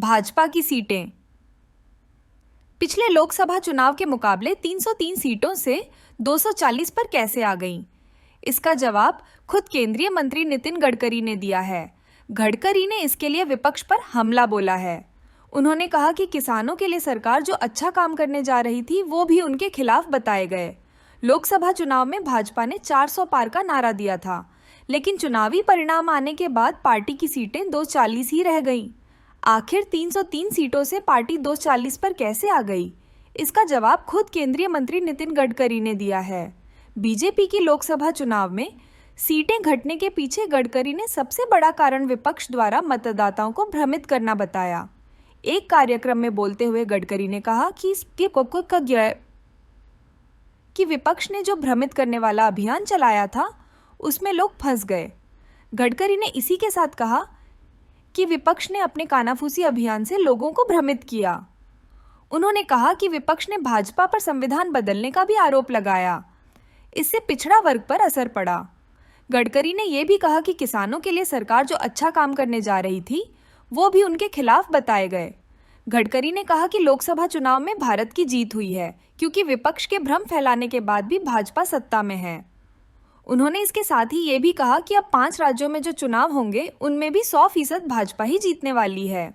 भाजपा की सीटें। पिछले लोकसभा चुनाव के मुकाबले 303 सीटों से 240 पर कैसे आ गईं? इसका जवाब खुद केंद्रीय मंत्री नितिन गडकरी ने दिया है। गडकरी ने इसके लिए विपक्ष पर हमला बोला है। उन्होंने कहा कि किसानों के लिए सरकार जो अच्छा काम करने जा रही थी वो भी उनके खिलाफ बताए गए। लोकसभा चुनाव में भाजपा ने 400 पार का नारा दिया था, लेकिन चुनावी परिणाम आने के बाद पार्टी की सीटें 240 ही रह गईं। आखिर 303 सीटों से पार्टी 240 पर कैसे आ गई? इसका जवाब खुद केंद्रीय मंत्री नितिन गडकरी ने दिया है। बीजेपी की लोकसभा चुनाव में सीटें घटने के पीछे गडकरी ने सबसे बड़ा कारण विपक्ष द्वारा मतदाताओं को भ्रमित करना बताया। एक कार्यक्रम में बोलते हुए गडकरी ने कहा कि विपक्ष ने जो भ्रमित करने वाला अभियान चलाया था उसमें लोग फंस गए। गडकरी ने इसी के साथ कहा कि विपक्ष ने अपने कानाफूसी अभियान से लोगों को भ्रमित किया। उन्होंने कहा कि विपक्ष ने भाजपा पर संविधान बदलने का भी आरोप लगाया। इससे पिछड़ा वर्ग पर असर पड़ा। गडकरी ने यह भी कहा कि किसानों के लिए सरकार जो अच्छा काम करने जा रही थी वो भी उनके खिलाफ बताए गए। गडकरी ने कहा कि लोकसभा चुनाव में भारत की जीत हुई है, क्योंकि विपक्ष के भ्रम फैलाने के बाद भी भाजपा सत्ता में है। उन्होंने इसके साथ ही ये भी कहा कि अब 5 राज्यों में जो चुनाव होंगे उनमें भी 100% भाजपा ही जीतने वाली है।